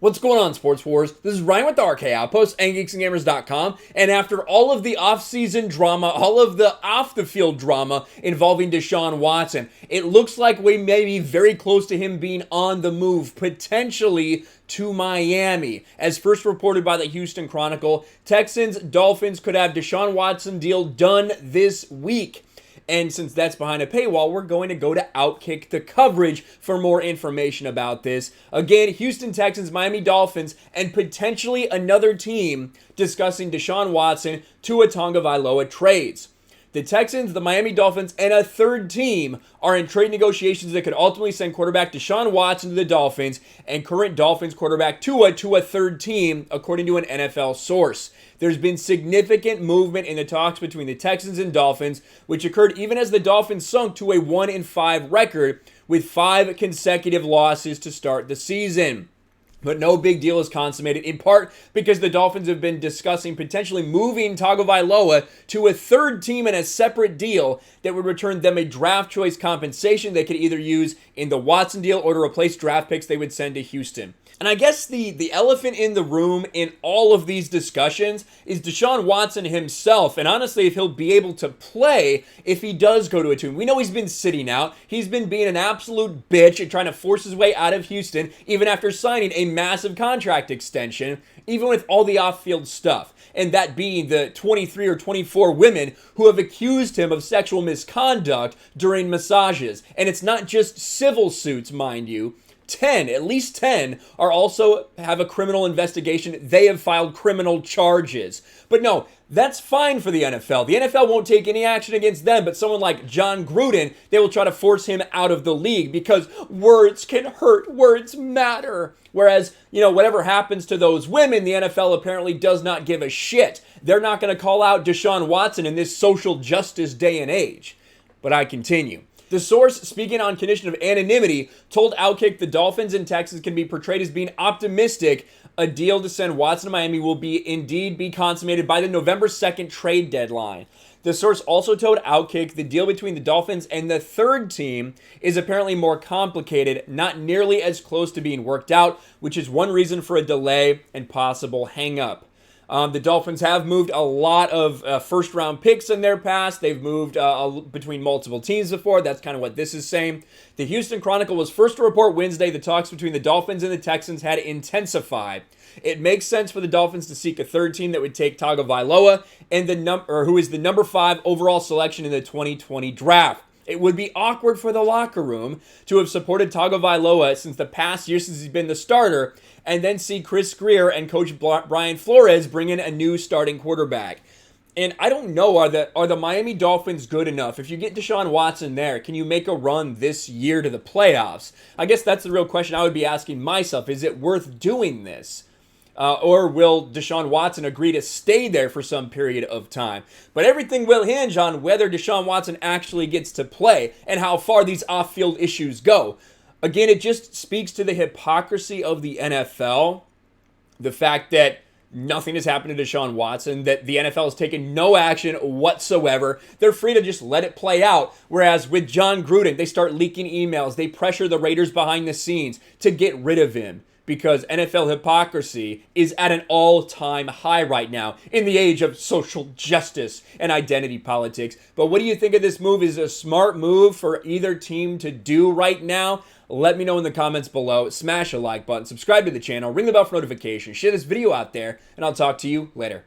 What's going on, Sports Wars? This is Ryan with the RK Outpost and GeeksGamers.com. And after all of the off-season drama, all of the off-the-field drama involving Deshaun Watson, it looks like we may be very close to him being on the move, potentially to Miami. As first reported by the Houston Chronicle, Texans, Dolphins could have Deshaun Watson deal done this week. And since that's behind a paywall, we're going to go to Outkick the Coverage for more information about this. Again, Houston Texans, Miami Dolphins, and potentially another team discussing Deshaun Watson, Tua Tagovailoa trades. The Texans, the Miami Dolphins, and a third team are in trade negotiations that could ultimately send quarterback Deshaun Watson to the Dolphins and current Dolphins quarterback Tua to a third team, according to an NFL source. There's been significant movement in the talks between the Texans and Dolphins, which occurred even as the Dolphins sunk to a 1-5 record with 5 consecutive losses to start the season. But no big deal is consummated, in part because the Dolphins have been discussing potentially moving Tagovailoa to a third team in a separate deal that would return them a draft choice compensation they could either use in the Watson deal or to replace draft picks they would send to Houston. And I guess the elephant in the room in all of these discussions is Deshaun Watson himself, and honestly, if he'll be able to play if he does go to a team. We know he's been sitting out. He's been being an absolute bitch and trying to force his way out of Houston, even after signing a massive contract extension, even with all the off-field stuff. And that being the 23 or 24 women who have accused him of sexual misconduct during massages. And it's not just civil suits, mind you. At least 10 are also have a criminal investigation. They have filed criminal charges. But no, that's fine for the NFL. The NFL won't take any action against them, but someone like John Gruden, they will try to force him out of the league because words can hurt, words matter. Whereas, whatever happens to those women, the NFL apparently does not give a shit. They're not going to call out Deshaun Watson in this social justice day and age. But I continue. The source, speaking on condition of anonymity, told Outkick the Dolphins and Texans can be portrayed as being optimistic. A deal to send Watson to Miami will indeed be consummated by the November 2nd trade deadline. The source also told Outkick the deal between the Dolphins and the third team is apparently more complicated, not nearly as close to being worked out, which is one reason for a delay and possible hang-up. The Dolphins have moved a lot of first-round picks in their past. They've moved between multiple teams before. That's kind of what this is saying. The Houston Chronicle was first to report Wednesday the talks between the Dolphins and the Texans had intensified. It makes sense for the Dolphins to seek a third team that would take Tagovailoa and who is the number 5 overall selection in the 2020 draft. It would be awkward for the locker room to have supported Tagovailoa since the past year since he's been the starter, and then see Chris Grier and Coach Brian Flores bring in a new starting quarterback. And I don't know, are the Miami Dolphins good enough? If you get Deshaun Watson there, can you make a run this year to the playoffs? I guess that's the real question I would be asking myself. Is it worth doing this? Or will Deshaun Watson agree to stay there for some period of time? But everything will hinge on whether Deshaun Watson actually gets to play and how far these off-field issues go. Again, it just speaks to the hypocrisy of the NFL. The fact that nothing has happened to Deshaun Watson, that the NFL has taken no action whatsoever. They're free to just let it play out. Whereas with John Gruden, they start leaking emails. They pressure the Raiders behind the scenes to get rid of him. Because NFL hypocrisy is at an all-time high right now in the age of social justice and identity politics. But what do you think of this move? Is it a smart move for either team to do right now? Let me know in the comments below. Smash a like button, subscribe to the channel, ring the bell for notifications, share this video out there, and I'll talk to you later.